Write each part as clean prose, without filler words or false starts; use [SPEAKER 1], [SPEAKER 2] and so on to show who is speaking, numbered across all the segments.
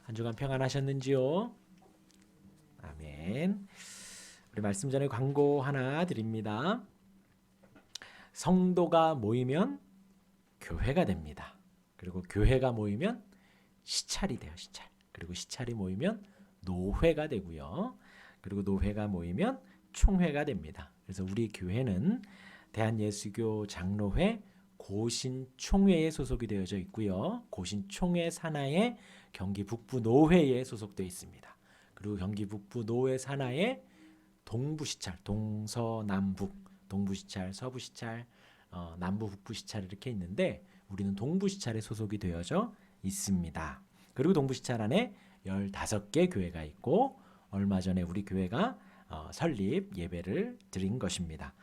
[SPEAKER 1] 한 주간 평안하셨는지요? 아멘. 우리 말씀 전에 광고 하나 드립니다. 성도가 모이면 교회가 됩니다. 그리고 교회가 모이면 시찰이 돼요. 시찰. 그리고 시찰이 모이면 노회가 되고요. 그리고 노회가 모이면 총회가 됩니다. 그래서 우리 교회는 대한예수교 장로회 고신총회에 소속이 되어져 있고요. 고신총회 산하에 경기 북부 노회에 소속되어 있습니다. 그리고 경기 북부 노회 산하에 동부시찰, 동서남북, 동부시찰, 서부시찰, 남부 북부시찰 이렇게 있는데 우리는 동부시찰에 소속이 되어져 있습니다. 그리고 동부시찰 안에 15개 교회가 있고 얼마 전에 우리 교회가 설립 예배를 드린 것입니다.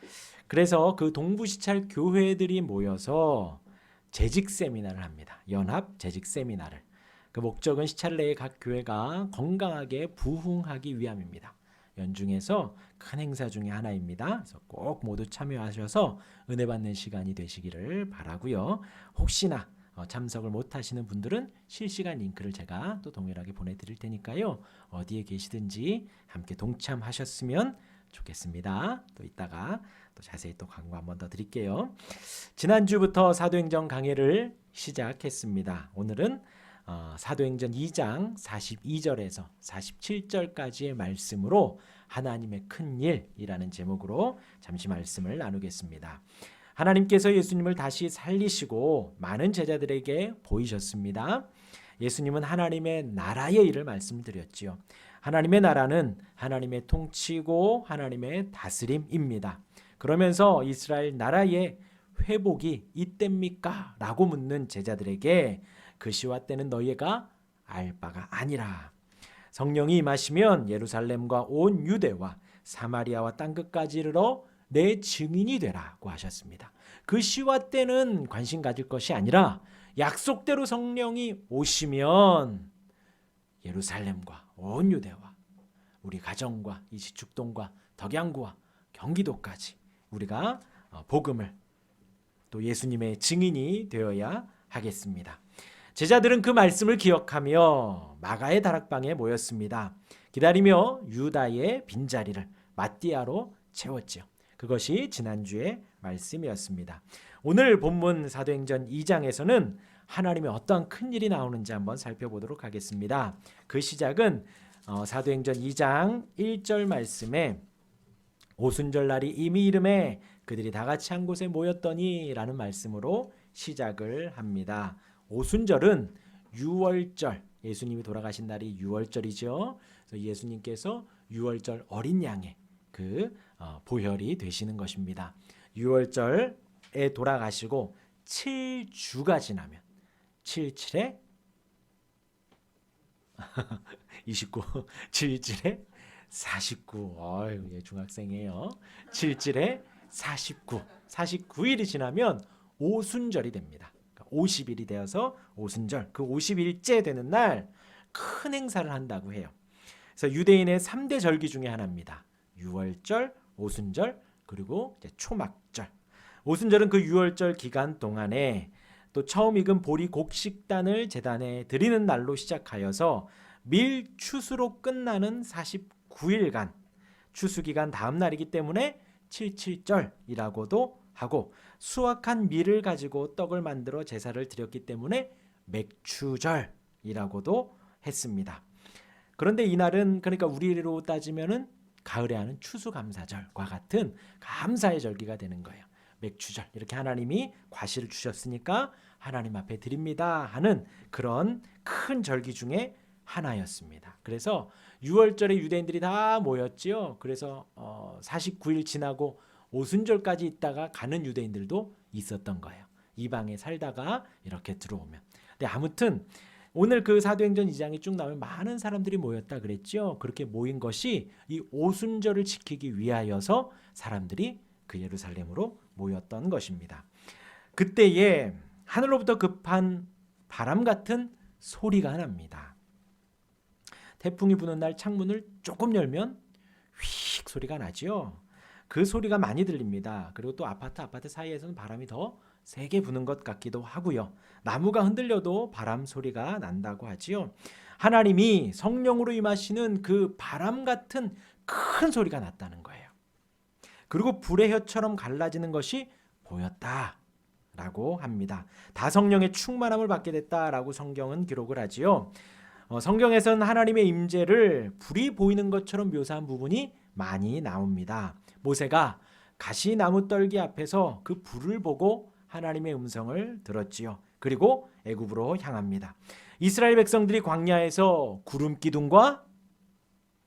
[SPEAKER 1] 그래서 그 동부시찰 교회들이 모여서 재직 세미나를 합니다. 연합 재직 세미나를. 그 목적은 시찰 내의 각 교회가 건강하게 부흥하기 위함입니다. 연중에서 큰 행사 중에 하나입니다. 그래서 꼭 모두 참여하셔서 은혜 받는 시간이 되시기를 바라고요. 혹시나 참석을 못하시는 분들은 실시간 링크를 제가 또 동일하게 보내드릴 테니까요. 어디에 계시든지 함께 동참하셨으면 좋겠습니다. 또 이따가 또 자세히 또 광고 한번 더 드릴게요. 지난주부터 사도행전 강해를 시작했습니다. 오늘은 사도행전 2장 42절에서 47절까지의 말씀으로 하나님의 큰 일이라는 제목으로 잠시 말씀을 나누겠습니다. 하나님께서 예수님을 다시 살리시고 많은 제자들에게 보이셨습니다. 예수님은 하나님의 나라의 일을 말씀드렸지요. 하나님의 나라는 하나님의 통치고 하나님의 다스림입니다. 그러면서 이스라엘 나라의 회복이 이때입니까? 라고 묻는 제자들에게 그 시와 때는 너희가 알 바가 아니라 성령이 임하시면 예루살렘과 온 유대와 사마리아와 땅끝까지 이르러 내 증인이 되라고 하셨습니다. 그 시와 때는 관심 가질 것이 아니라 약속대로 성령이 오시면 예루살렘과 온 유대와 우리 가정과 이 지축동과 덕양구와 경기도까지 우리가 복음을 또 예수님의 증인이 되어야 하겠습니다. 제자들은 그 말씀을 기억하며 마가의 다락방에 모였습니다. 기다리며 유다의 빈자리를 마띠아로 채웠지요. 그것이 지난주의 말씀이었습니다. 오늘 본문 사도행전 2장에서는 하나님의 어떠한 큰 일이 나오는지 한번 살펴보도록 하겠습니다. 그 시작은 사도행전 2장 1절 말씀에 오순절 날이 이미 이름에 그들이 다 같이 한 곳에 모였더니 라는 말씀으로 시작을 합니다. 오순절은 유월절, 예수님이 돌아가신 날이 유월절이죠. 그래서 예수님께서 유월절 어린 양의 그 보혈이 되시는 것입니다. 유월절에 돌아가시고 7주가 지나면 77에 29, 77에 49. 어유, 중학생이에요. 77에 49. 49일이 지나면 오순절이 됩니다. 50일이 되어서 오순절, 그 50일째 되는 날 큰 행사를 한다고 해요. 그래서 유대인의 3대 절기 중에 하나입니다. 유월절, 오순절, 그리고 이제 초막절. 오순절은 그 유월절 기간 동안에 또 처음 익은 보리 곡식단을 제단에 드리는 날로 시작하여서 밀추수로 끝나는 49일간 추수기간 다음 날이기 때문에 77절이라고도 하고 수확한 밀을 가지고 떡을 만들어 제사를 드렸기 때문에 맥추절이라고도 했습니다. 그런데 이날은 그러니까 우리로 따지면은 가을에 하는 추수감사절과 같은 감사의 절기가 되는 거예요. 맥추절, 이렇게 하나님이 과실을 주셨으니까 하나님 앞에 드립니다 하는 그런 큰 절기 중에 하나였습니다. 그래서 6월절에 유대인들이 다 모였지요. 그래서 49일 지나고 오순절까지 있다가 가는 유대인들도 있었던 거예요. 이방에 살다가 이렇게 들어오면. 근데 아무튼 오늘 그 사도행전 2장이 쭉 나오면 많은 사람들이 모였다 그랬죠. 그렇게 모인 것이 이 오순절을 지키기 위하여서 사람들이 그 예루살렘으로 모였던 것입니다. 그때에 하늘로부터 급한 바람 같은 소리가 납니다. 태풍이 부는 날 창문을 조금 열면 휙 소리가 나지요. 그 소리가 많이 들립니다. 그리고 또 아파트 사이에서는 바람이 더 세게 부는 것 같기도 하고요. 나무가 흔들려도 바람 소리가 난다고 하지요. 하나님이 성령으로 임하시는 그 바람 같은 큰 소리가 났다는 거예요. 그리고 불의 혀처럼 갈라지는 것이 보였다라고 합니다. 다 성령의 충만함을 받게 됐다라고 성경은 기록을 하지요. 성경에서는 하나님의 임재를 불이 보이는 것처럼 묘사한 부분이 많이 나옵니다. 모세가 가시나무 떨기 앞에서 그 불을 보고 하나님의 음성을 들었지요. 그리고 애굽으로 향합니다. 이스라엘 백성들이 광야에서 구름 기둥과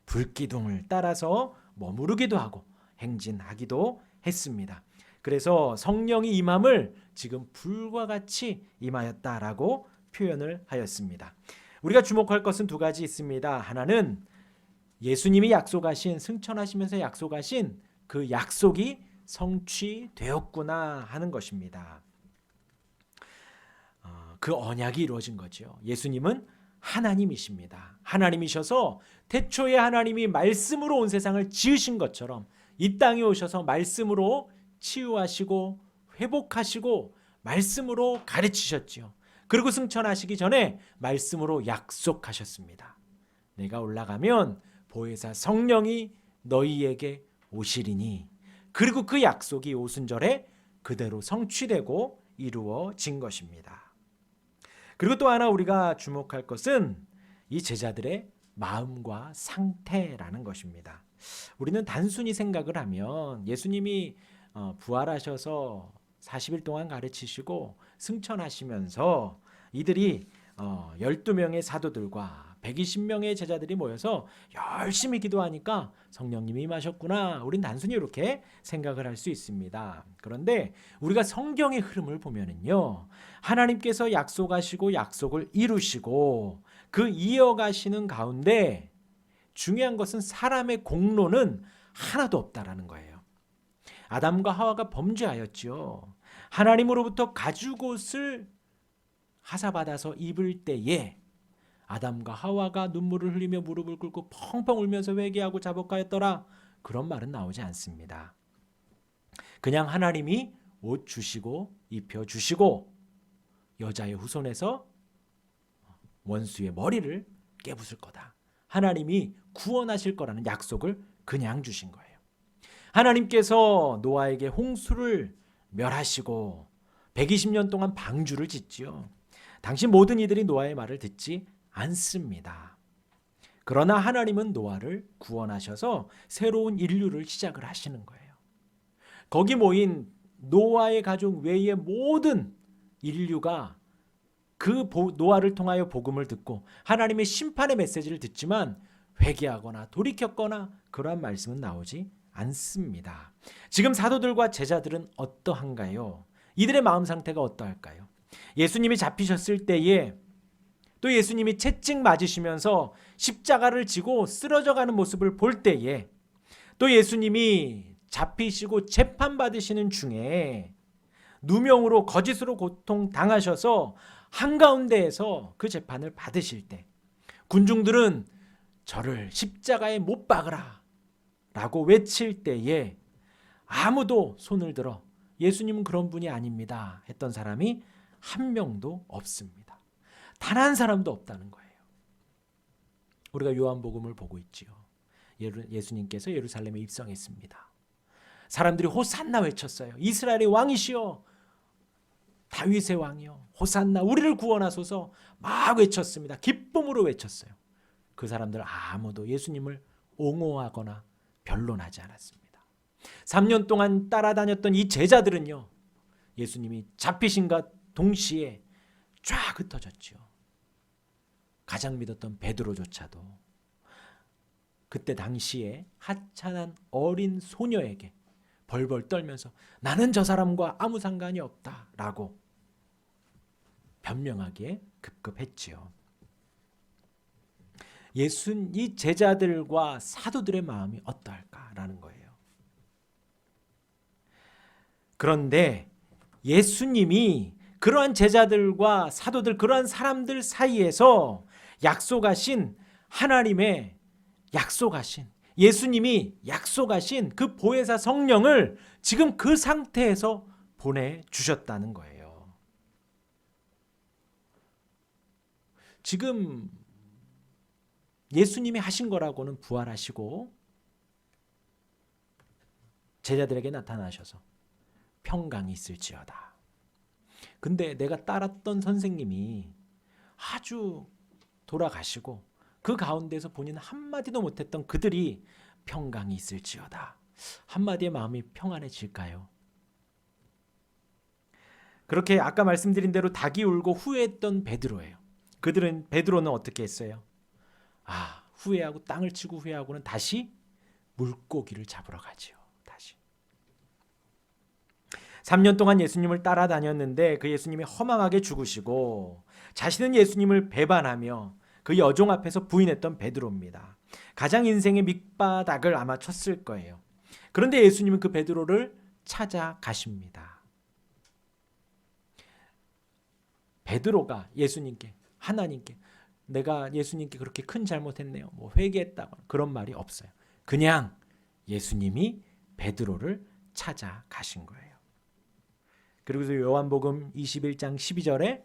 [SPEAKER 1] 불 기둥을 따라서 머무르기도 하고 행진하기도 했습니다. 그래서 성령이 임함을 지금 불과 같이 임하였다라고 표현을 하였습니다. 우리가 주목할 것은 두 가지 있습니다. 하나는 예수님이 약속하신, 승천하시면서 약속하신 그 약속이 성취되었구나 하는 것입니다. 그 언약이 이루어진 거죠. 예수님은 하나님이십니다. 하나님이셔서 태초에 하나님이 말씀으로 온 세상을 지으신 것처럼 이 땅에 오셔서 말씀으로 치유하시고 회복하시고 말씀으로 가르치셨지요. 그리고 승천하시기 전에 말씀으로 약속하셨습니다. 내가 올라가면 보혜사 성령이 너희에게 오시리니. 그리고 그 약속이 오순절에 그대로 성취되고 이루어진 것입니다. 그리고 또 하나 우리가 주목할 것은 이 제자들의 마음과 상태라는 것입니다. 우리는 단순히 생각을 하면 예수님이 부활하셔서 40일 동안 가르치시고 승천하시면서 이들이 12명의 사도들과 120명의 제자들이 모여서 열심히 기도하니까 성령님이 임하셨구나. 우린 단순히 이렇게 생각을 할 수 있습니다. 그런데 우리가 성경의 흐름을 보면은요, 하나님께서 약속하시고 약속을 이루시고 그 이어가시는 가운데 중요한 것은 사람의 공로는 하나도 없다라는 거예요. 아담과 하와가 범죄하였지요. 하나님으로부터 가죽옷을 하사받아서 입을 때에 아담과 하와가 눈물을 흘리며 무릎을 꿇고 펑펑 울면서 회개하고 자복하였더라. 그런 말은 나오지 않습니다. 그냥 하나님이 옷 주시고 입혀 주시고 여자의 후손에서 원수의 머리를 깨부술 거다. 하나님이 구원하실 거라는 약속을 그냥 주신 거예요. 하나님께서 노아에게 홍수를 멸하시고 120년 동안 방주를 짓지요. 당시 모든 이들이 노아의 말을 듣지 않습니다. 그러나 하나님은 노아를 구원하셔서 새로운 인류를 시작을 하시는 거예요. 거기 모인 노아의 가족 외의 모든 인류가 그 노아를 통하여 복음을 듣고 하나님의 심판의 메시지를 듣지만 회개하거나 돌이켰거나 그러한 말씀은 나오지 않습니다. 지금 사도들과 제자들은 어떠한가요? 이들의 마음 상태가 어떠할까요? 예수님이 잡히셨을 때에 또 예수님이 채찍 맞으시면서 십자가를 지고 쓰러져가는 모습을 볼 때에 또 예수님이 잡히시고 재판받으시는 중에 누명으로 거짓으로 고통당하셔서 한가운데에서 그 재판을 받으실 때 군중들은 저를 십자가에 못 박으라 라고 외칠 때에 아무도 손을 들어 예수님은 그런 분이 아닙니다 했던 사람이 한 명도 없습니다. 단 한 사람도 없다는 거예요. 우리가 요한복음을 보고 있지요. 예수님께서 예루살렘에 입성했습니다. 사람들이 호산나 외쳤어요. 이스라엘의 왕이시여, 다윗의 왕이여, 호산나, 우리를 구원하소서 막 외쳤습니다. 기쁨으로 외쳤어요. 그 사람들 아무도 예수님을 옹호하거나 변론하지 않았습니다. 3년 동안 따라다녔던 이 제자들은요, 예수님이 잡히신과 동시에 쫙 흩어졌죠. 가장 믿었던 베드로조차도 그때 당시에 하찮은 어린 소녀에게 벌벌 떨면서 나는 저 사람과 아무 상관이 없다라고 변명하기에 급급했지요. 이 제자들과 사도들의 마음이 어떠할까라는 거예요. 그런데 예수님이 그러한 제자들과 사도들, 그러한 사람들 사이에서 약속하신 하나님의 약속하신 예수님이 약속하신 그 보혜사 성령을 지금 그 상태에서 보내주셨다는 거예요. 지금 예수님이 하신 거라고는 부활하시고 제자들에게 나타나셔서 평강이 있을지어다. 근데 내가 따랐던 선생님이 아주 돌아가시고 그 가운데서 본인은 한마디도 못했던 그들이 평강이 있을지어다. 한마디의 마음이 평안해질까요? 그렇게 아까 말씀드린 대로 닭이 울고 후회했던 베드로예요. 베드로는 어떻게 했어요? 후회하고 땅을 치고 후회하고는 다시 물고기를 잡으러 가지요. 다시. 3년 동안 예수님을 따라다녔는데 그 예수님이 허망하게 죽으시고 자신은 예수님을 배반하며 그 여종 앞에서 부인했던 베드로입니다. 가장 인생의 밑바닥을 아마 쳤을 거예요. 그런데 예수님은 그 베드로를 찾아가십니다. 베드로가 예수님께, 하나님께 내가 예수님께 그렇게 큰 잘못했네요, 뭐 회개했다거나 그런 말이 없어요. 그냥 예수님이 베드로를 찾아가신 거예요. 그리고 요한복음 21장 12절에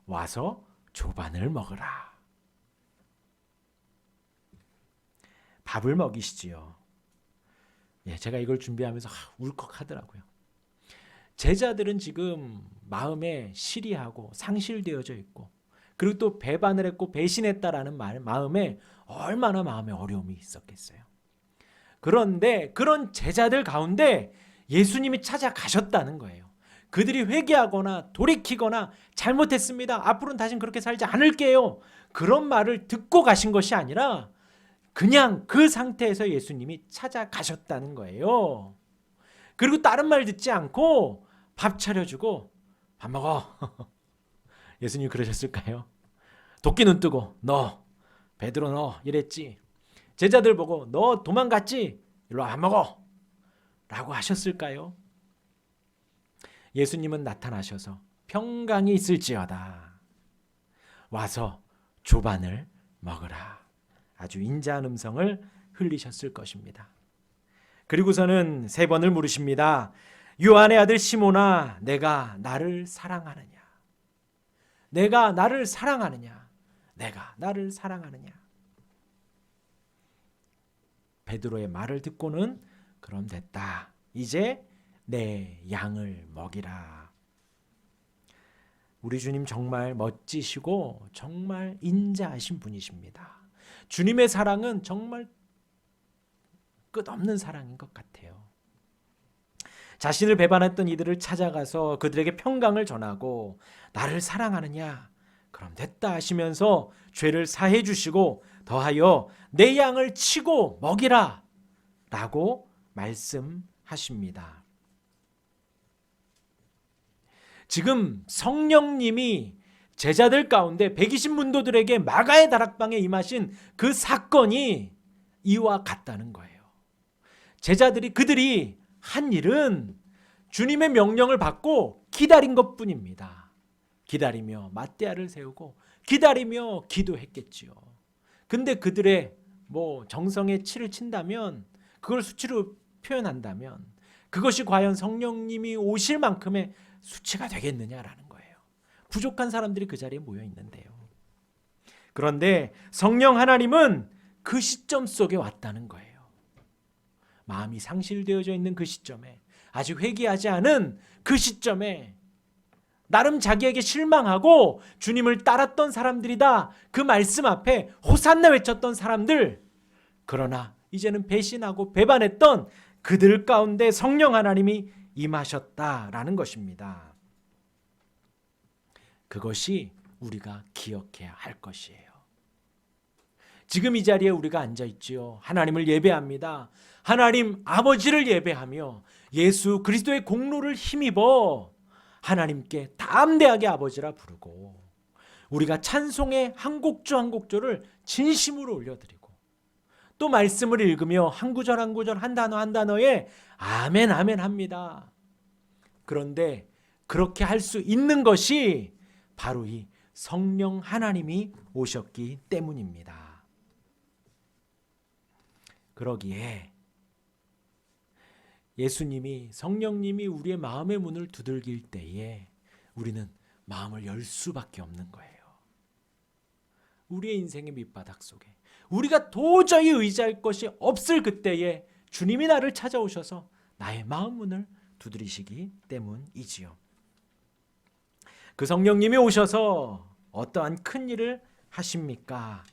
[SPEAKER 1] 와서 조반을 먹으라. 밥을 먹이시지요. 제가 이걸 준비하면서 울컥하더라고요. 제자들은 지금 마음에 시리하고 상실되어져 있고 그리고 또 배반을 했고 배신했다라는 마음에 얼마나 마음에 어려움이 있었겠어요. 그런데 그런 제자들 가운데 예수님이 찾아가셨다는 거예요. 그들이 회개하거나 돌이키거나 잘못했습니다, 앞으로는 다시는 그렇게 살지 않을게요, 그런 말을 듣고 가신 것이 아니라 그냥 그 상태에서 예수님이 찾아가셨다는 거예요. 그리고 다른 말 듣지 않고 밥 차려주고 밥 먹어. 예수님이 그러셨을까요? 도끼 눈 뜨고 너 베드로 너 이랬지. 제자들 보고 너 도망갔지? 일로 와 밥 먹어 라고 하셨을까요? 예수님은 나타나셔서 평강이 있을지어다. 와서 조반을 먹으라. 아주 인자한 음성을 흘리셨을 것입니다. 그리고서는 3번을 물으십니다. 요한의 아들 시몬아, 내가 나를 사랑하느냐? 내가 나를 사랑하느냐? 내가 나를 사랑하느냐? 베드로의 말을 듣고는 그럼 됐다. 이제 내 양을 먹이라. 우리 주님 정말 멋지시고 정말 인자하신 분이십니다. 주님의 사랑은 정말 끝없는 사랑인 것 같아요. 자신을 배반했던 이들을 찾아가서 그들에게 평강을 전하고 나를 사랑하느냐? 그럼 됐다 하시면서 죄를 사해 주시고 더하여 내 양을 치고 먹이라 라고 말씀하십니다. 지금 성령님이 제자들 가운데 120문도들에게 마가의 다락방에 임하신 그 사건이 이와 같다는 거예요. 그들이 한 일은 주님의 명령을 받고 기다린 것뿐입니다. 기다리며 맞대야를 세우고 기다리며 기도했겠지요. 근데 그들의 정성에 치를 친다면, 그걸 수치로 표현한다면 그것이 과연 성령님이 오실 만큼의 수치가 되겠느냐라는 거예요. 부족한 사람들이 그 자리에 모여 있는데요. 그런데 성령 하나님은 그 시점 속에 왔다는 거예요. 마음이 상실되어져 있는 그 시점에, 아직 회개하지 않은 그 시점에, 나름 자기에게 실망하고 주님을 따랐던 사람들이다, 그 말씀 앞에 호산나 외쳤던 사람들, 그러나 이제는 배신하고 배반했던 그들 가운데 성령 하나님이 임하셨다라는 것입니다. 그것이 우리가 기억해야 할 것이에요. 지금 이 자리에 우리가 앉아있지요. 하나님을 예배합니다. 하나님 아버지를 예배하며 예수 그리스도의 공로를 힘입어 하나님께 담대하게 아버지라 부르고, 우리가 찬송의 한 곡조 한 곡조를 진심으로 올려드리고, 또 말씀을 읽으며 한 구절 한 구절 한 단어 한 단어에 아멘 아멘 합니다. 그런데 그렇게 할 수 있는 것이 바로 이 성령 하나님이 오셨기 때문입니다. 그러기에 예수님이, 성령님이 우리의 마음의 문을 두들길 때에 우리는 마음을 열 수밖에 없는 거예요. 우리의 인생의 밑바닥 속에 우리가 도저히 의지할 것이 없을 그때에 주님이 나를 찾아오셔서 나의 마음 문을 두드리시기 때문이지요. 그 성령님이 오셔서 어떠한 큰 일을 하십니까?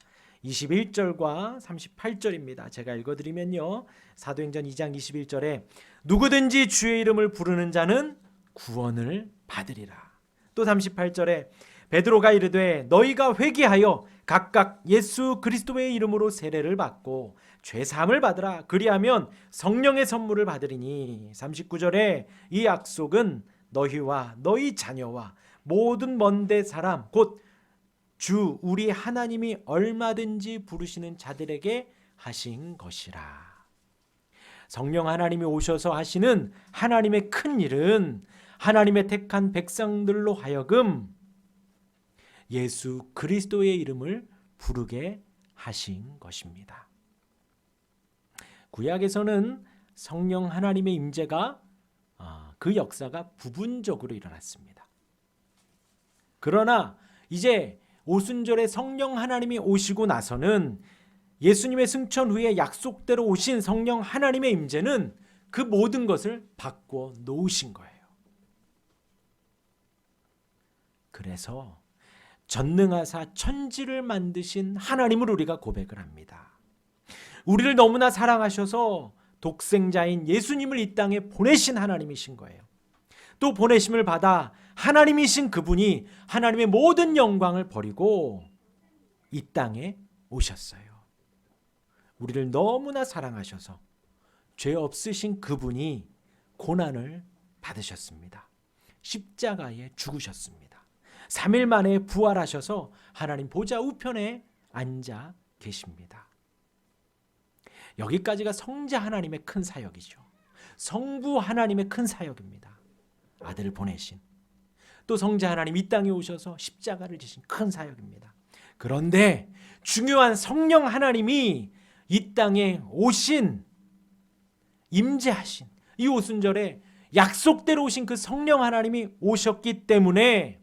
[SPEAKER 1] 21절과 38절입니다. 제가 읽어드리면요. 사도행전 2장 21절에 누구든지 주의 이름을 부르는 자는 구원을 받으리라. 또 38절에 베드로가 이르되 너희가 회개하여 각각 예수 그리스도의 이름으로 세례를 받고 죄 사함을 받으라. 그리하면 성령의 선물을 받으리니. 39절에 이 약속은 너희와 너희 자녀와 모든 먼데 사람 곧 주 우리 하나님이 얼마든지 부르시는 자들에게 하신 것이라. 성령 하나님이 오셔서 하시는 하나님의 큰 일은 하나님의 택한 백성들로 하여금 예수 그리스도의 이름을 부르게 하신 것입니다. 구약에서는 성령 하나님의 임재가 그 역사가 부분적으로 일어났습니다. 그러나 이제 오순절에 성령 하나님이 오시고 나서는 예수님의 승천 후에 약속대로 오신 성령 하나님의 임재는 그 모든 것을 바꿔 놓으신 거예요. 그래서 전능하사 천지를 만드신 하나님을 우리가 고백을 합니다. 우리를 너무나 사랑하셔서 독생자인 예수님을 이 땅에 보내신 하나님이신 거예요. 또 보내심을 받아 하나님이신 그분이 하나님의 모든 영광을 버리고 이 땅에 오셨어요. 우리를 너무나 사랑하셔서 죄 없으신 그분이 고난을 받으셨습니다. 십자가에 죽으셨습니다. 3일 만에 부활하셔서 하나님 보좌 우편에 앉아 계십니다. 여기까지가 성자 하나님의 큰 사역이죠. 성부 하나님의 큰 사역입니다. 아들을 보내신 또 성자 하나님 이 땅에 오셔서 십자가를 지신 큰 사역입니다. 그런데 중요한 성령 하나님이 이 땅에 오신 임재하신 이 오순절에 약속대로 오신 그 성령 하나님이 오셨기 때문에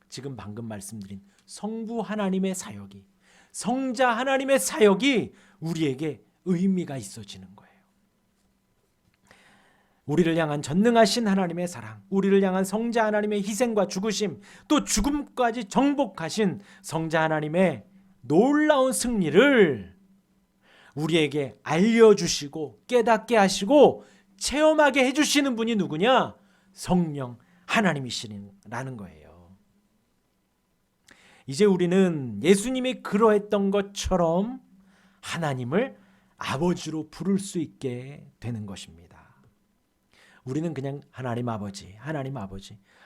[SPEAKER 1] 지금 방금 말씀드린 성부 하나님의 사역이 성자 하나님의 사역이 우리에게 의미가 있어지는 거예요. 우리를 향한 전능하신 하나님의 사랑, 우리를 향한 성자 하나님의 희생과 죽으심, 또 죽음까지 정복하신 성자 하나님의 놀라운 승리를 우리에게 알려주시고 깨닫게 하시고 체험하게 해주시는 분이 누구냐? 성령 하나님이시라는 거예요. 이제 우리는 예수님이 그러했던 것처럼 하나님을 아버지로 부를 수 있게 되는 것입니다. 우리는 그냥 하나님 아버지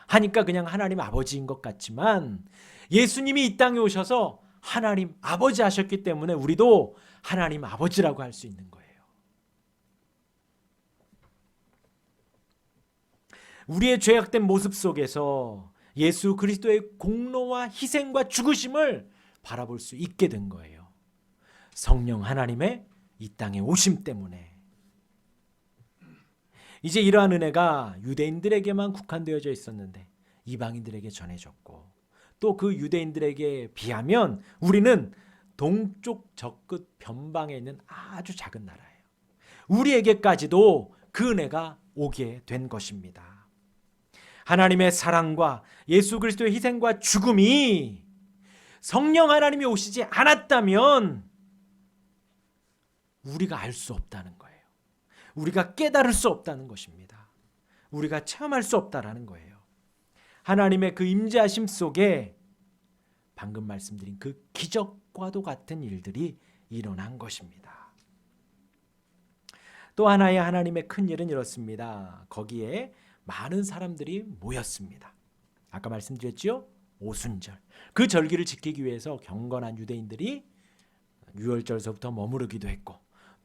[SPEAKER 1] 하니까 그냥 하나님 아버지인 것 같지만 예수님이 이 땅에 오셔서 하나님 아버지 하셨기 때문에 우리도 하나님 아버지라고 할 수 있는 거예요. 우리의 죄악된 모습 속에서 예수 그리스도의 공로와 희생과 죽으심을 바라볼 수 있게 된 거예요. 성령 하나님의 이 땅에 오심 때문에. 이제 이러한 은혜가 유대인들에게만 국한되어져 있었는데 이방인들에게 전해졌고 또 그 유대인들에게 비하면 우리는 동쪽 저끝 변방에 있는 아주 작은 나라예요. 우리에게까지도 그 은혜가 오게 된 것입니다. 하나님의 사랑과 예수 그리스도의 희생과 죽음이 성령 하나님이 오시지 않았다면 우리가 알 수 없다는 거예요. 우리가 깨달을 수 없다는 것입니다. 우리가 체험할 수 없다라는 거예요. 하나님의 그 임재하심 속에 방금 말씀드린 그 기적과도 같은 일들이 일어난 것입니다. 또 하나의 하나님의 큰 일은 이렇습니다. 거기에 많은 사람들이 모였습니다. 아까 말씀드렸죠? 오순절. 그 절기를 지키기 위해서 경건한 유대인들이 유월절서부터 머무르기도 했고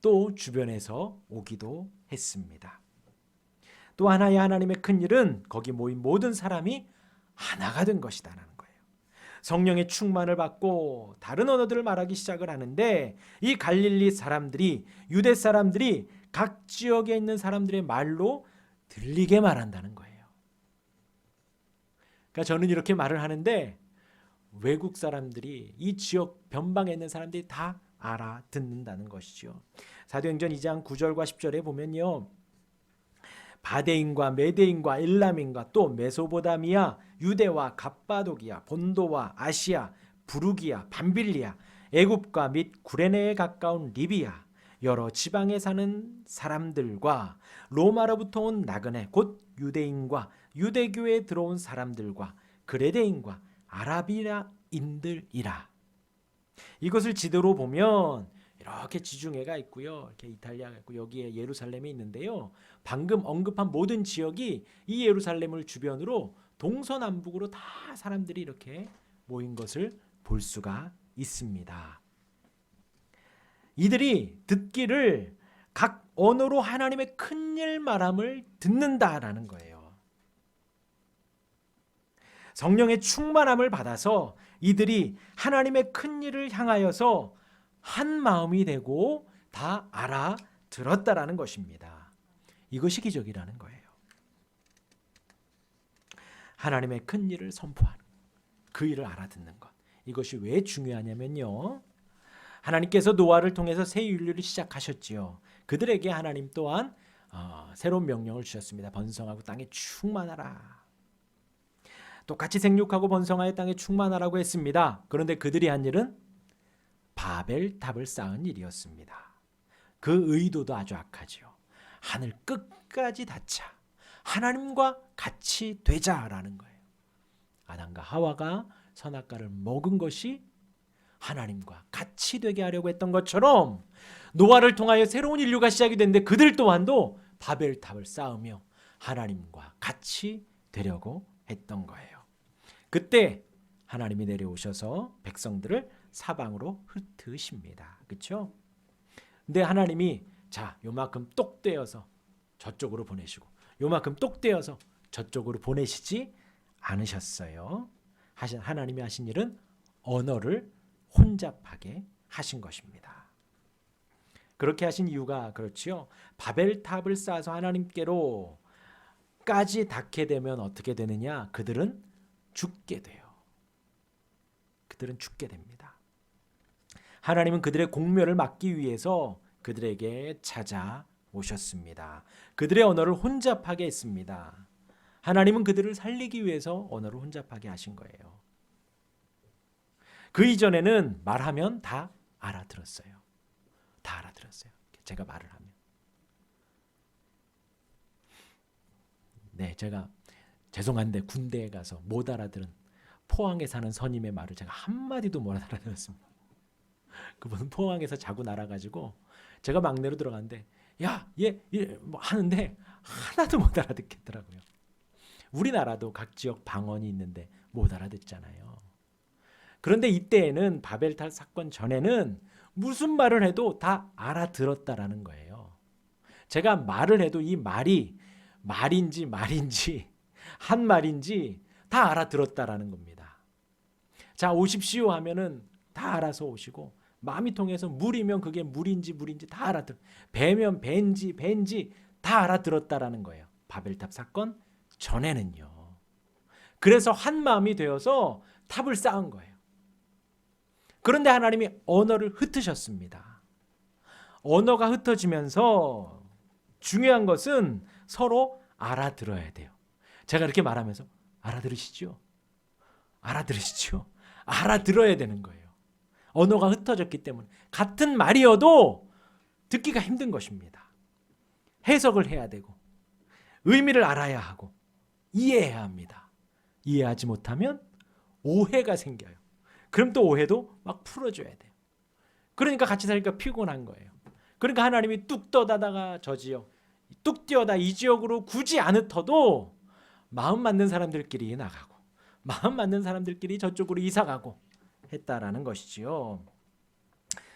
[SPEAKER 1] 또 주변에서 오기도 했습니다. 또 하나의 하나님의 큰 일은 거기 모인 모든 사람이 하나가 된 것이다라는 거예요. 성령의 충만을 받고 다른 언어들을 말하기 시작을 하는데 이 갈릴리 사람들이 유대 사람들이 각 지역에 있는 사람들의 말로 들리게 말한다는 거예요. 그러니까 저는 이렇게 말을 하는데 외국 사람들이, 이 지역 변방에 있는 사람들이 다 알아듣는다는 것이죠. 사도행전 2장 9절과 10절에 보면요, 바데인과 메데인과 엘람인과 또 메소포타미아, 유대와 갑바도기아, 본도와 아시아, 부르기아, 밤빌리아, 애굽과 및 구레네에 가까운 리비아, 여러 지방에 사는 사람들과 로마로부터 온 나그네 곧 유대인과 유대교에 들어온 사람들과 그레데인과 아라비아인들이라. 이것을 지도로 보면 이렇게 지중해가 있고요, 이렇게 이탈리아가 있고 여기에 예루살렘이 있는데요, 방금 언급한 모든 지역이 이 예루살렘을 주변으로 동서남북으로 다 사람들이 이렇게 모인 것을 볼 수가 있습니다. 이들이 듣기를 각 언어로 하나님의 큰일 말함을 듣는다라는 거예요. 성령의 충만함을 받아서 이들이 하나님의 큰일을 향하여서 한 마음이 되고 다 알아들었다라는 것입니다. 이것이 기적이라는 거예요. 하나님의 큰일을 선포하는, 그 일을 알아듣는 것. 이것이 왜 중요하냐면요, 하나님께서 노아를 통해서 새 인류를 시작하셨지요. 그들에게 하나님 또한 새로운 명령을 주셨습니다. 번성하고 땅에 충만하라. 똑같이 생육하고 번성하여 땅에 충만하라고 했습니다. 그런데 그들이 한 일은 바벨탑을 쌓은 일이었습니다. 그 의도도 아주 악하죠. 하늘 끝까지 닿자, 하나님과 같이 되자라는 거예요. 아담과 하와가 선악과를 먹은 것이 하나님과 같이 되게 하려고 했던 것처럼 노아를 통하여 새로운 인류가 시작이 됐는데 그들 또한도 바벨탑을 쌓으며 하나님과 같이 되려고 했던 거예요. 그때 하나님이 내려오셔서 백성들을 사방으로 흩으십니다. 그렇죠? 근데 하나님이 자, 요만큼 똑 떼어서 저쪽으로 보내시고 요만큼 똑 떼어서 저쪽으로 보내시지 않으셨어요. 하나님이 하신 일은 언어를 혼잡하게 하신 것입니다. 그렇게 하신 이유가 그렇지요. 바벨탑을 쌓아서 하나님께로까지 닿게 되면 어떻게 되느냐? 그들은 죽게 돼요. 그들은 죽게 됩니다. 하나님은 그들의 공멸을 막기 위해서 그들에게 찾아오셨습니다. 그들의 언어를 혼잡하게 했습니다. 하나님은 그들을 살리기 위해서 언어를 혼잡하게 하신 거예요. 그 이전에는 말하면 다 알아들었어요. 다 알아들었어요. 제가 말을 하면. 네, 제가 죄송한데 군대에 가서 못 알아들은 포항에 사는 선임의 말을 제가 한마디도 못 알아들었습니다. 그분은 포항에서 자고 날아가지고 제가 막내로 들어갔는데 뭐 하는데 하나도 못 알아듣겠더라고요. 우리나라도 각 지역 방언이 있는데 못 알아듣잖아요. 그런데 이때에는 바벨탑 사건 전에는 무슨 말을 해도 다 알아들었다라는 거예요. 제가 말을 해도 이 말이 말인지 한 말인지 다 알아들었다라는 겁니다. 자, 오십시오 하면은 다 알아서 오시고, 마음이 통해서 물이면 그게 물인지 다 알아들어. 배면 배인지 다 알아들었다라는 거예요. 바벨탑 사건 전에는요. 그래서 한 마음이 되어서 탑을 쌓은 거예요. 그런데 하나님이 언어를 흩으셨습니다. 언어가 흩어지면서 중요한 것은 서로 알아들어야 돼요. 제가 이렇게 말하면서 알아들으시죠? 알아들어야 되는 거예요. 언어가 흩어졌기 때문에 같은 말이어도 듣기가 힘든 것입니다. 해석을 해야 되고 의미를 알아야 하고 이해해야 합니다. 이해하지 못하면 오해가 생겨요. 그럼 또 오해도 막 풀어줘야 돼요. 그러니까 같이 살기가 피곤한 거예요. 그러니까 하나님이 뚝 떠다다가 저 지역, 뚝 뛰어다 이 지역으로 굳이 안 흩어도 마음 맞는 사람들끼리 나가고 마음 맞는 사람들끼리 저쪽으로 이사가고 했다라는 것이지요.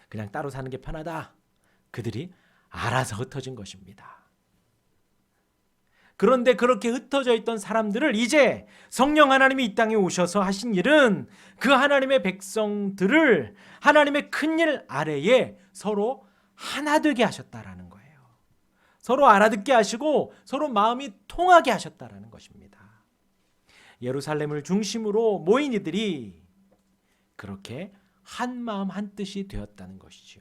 [SPEAKER 1] 그냥 따로 사는 게 편하다. 그들이 알아서 흩어진 것입니다. 그런데 그렇게 흩어져 있던 사람들을 이제 성령 하나님이 이 땅에 오셔서 하신 일은 그 하나님의 백성들을 하나님의 큰일 아래에 서로 하나 되게 하셨다라는 거예요. 서로 알아듣게 하시고 서로 마음이 통하게 하셨다라는 것입니다. 예루살렘을 중심으로 모인 이들이 그렇게 한 마음 한 뜻이 되었다는 것이죠.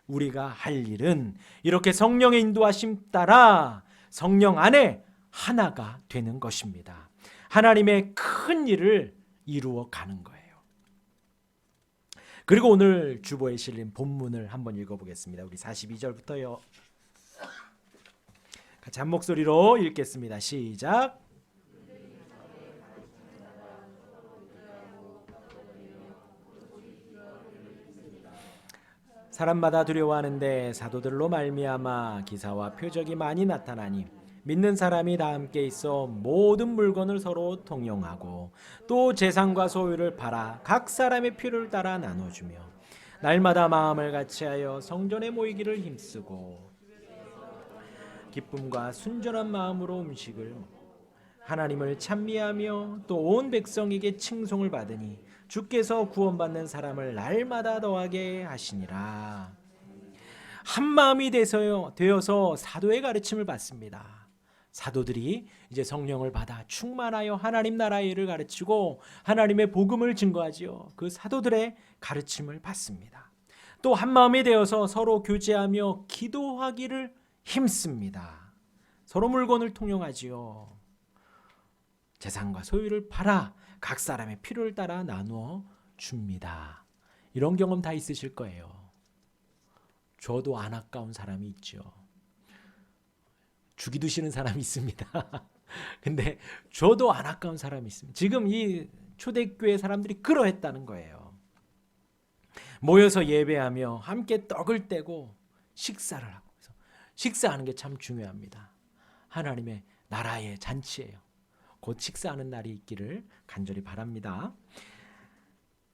[SPEAKER 1] 우리가 할 일은 이렇게 성령의 인도하심 따라 성령 안에 하나가 되는 것입니다. 하나님의 큰 일을 이루어 가는 거예요. 그리고 오늘 주보에 실린 본문을 한번 읽어보겠습니다. 우리 42절부터요. 같이 한 목소리로 읽겠습니다. 시작. 사람마다 두려워하는데 사도들로 말미암아 기사와 표적이 많이 나타나니 믿는 사람이 다 함께 있어 모든 물건을 서로 통용하고 또 재산과 소유를 팔아 각 사람의 필요를 따라 나눠주며 날마다 마음을 같이하여 성전에 모이기를 힘쓰고 기쁨과 순전한 마음으로 음식을 먹고 하나님을 찬미하며 또 온 백성에게 칭송을 받으니 주께서 구원받는 사람을 날마다 더하게 하시니라. 한 마음이 되어서 사도의 가르침을 받습니다. 사도들이 이제 성령을 받아 충만하여 하나님 나라의 일을 가르치고 하나님의 복음을 증거하지요. 그 사도들의 가르침을 받습니다. 또 한 마음이 되어서 서로 교제하며 기도하기를 힘씁니다. 서로 물건을 통용하지요. 재산과 소유를 팔아 각 사람의 필요를 따라 나누어 줍니다. 이런 경험 다 있으실 거예요. 저도 안 아까운 사람이 있죠. 주기도 싫은 사람이 있습니다. 근데 저도 안 아까운 사람이 있습니다. 지금 이 초대교회 사람들이 그러했다는 거예요. 모여서 예배하며 함께 떡을 떼고 식사를 하고, 그래서 식사하는 게 참 중요합니다. 하나님의 나라의 잔치예요. 곧 식사하는 날이 있기를 간절히 바랍니다.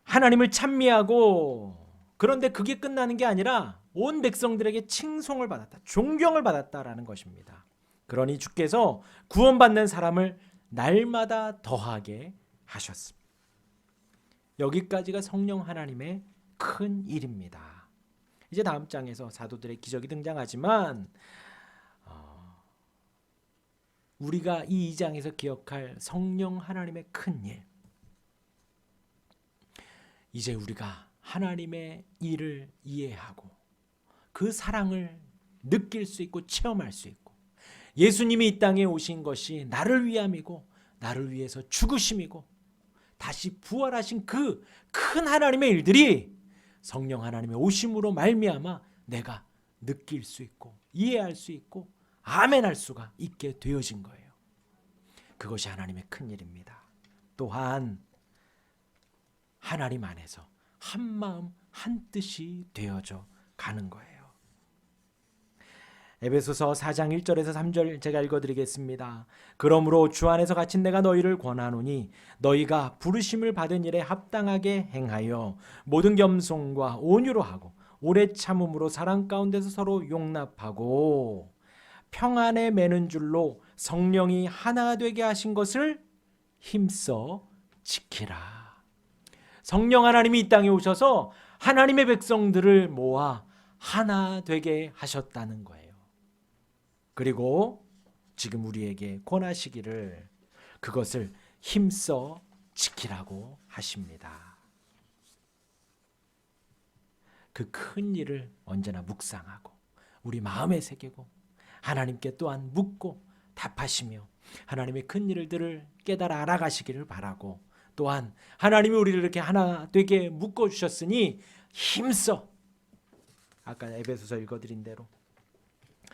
[SPEAKER 1] 하나님을 찬미하고, 그런데 그게 끝나는 게 아니라 온 백성들에게 칭송을 받았다, 존경을 받았다라는 것입니다. 그러니 주께서 구원받는 사람을 날마다 더하게 하셨습니다. 여기까지가 성령 하나님의 큰 일입니다. 이제 다음 장에서 사도들의 기적이 등장하지만 우리가 이 2장에서 기억할 성령 하나님의 큰 일, 이제 우리가 하나님의 일을 이해하고 그 사랑을 느낄 수 있고 체험할 수 있고, 예수님이 이 땅에 오신 것이 나를 위함이고 나를 위해서 죽으심이고 다시 부활하신 그 큰 하나님의 일들이 성령 하나님의 오심으로 말미암아 내가 느낄 수 있고 이해할 수 있고 아멘할 수가 있게 되어진 거예요. 그것이 하나님의 큰 일입니다. 또한 하나님 안에서 한 마음 한 뜻이 되어져 가는 거예요. 에베소서 4장 1절에서 3절 제가 읽어드리겠습니다. 그러므로 주 안에서 갇힌 내가 너희를 권하노니 너희가 부르심을 받은 일에 합당하게 행하여 모든 겸손과 온유로 하고 오래 참음으로 사랑 가운데서 서로 용납하고 평안에 매는 줄로 성령이 하나 되게 하신 것을 힘써 지키라. 성령 하나님이 이 땅에 오셔서 하나님의 백성들을 모아 하나 되게 하셨다는 거예요. 그리고 지금 우리에게 권하시기를 그것을 힘써 지키라고 하십니다. 그 큰 일을 언제나 묵상하고 우리 마음에 새기고 하나님께 또한 묻고 답하시며 하나님의 큰 일들을 깨달아 알아가시기를 바라고, 또한 하나님이 우리를 이렇게 하나 되게 묶어주셨으니 힘써, 아까 에베소서 읽어드린 대로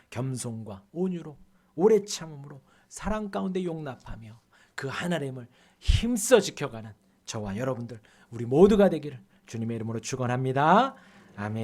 [SPEAKER 1] 겸손과 온유로 오래 참음으로 사랑 가운데 용납하며 그 하나님을 힘써 지켜가는 저와 여러분들 우리 모두가 되기를 주님의 이름으로 축원합니다. 아멘.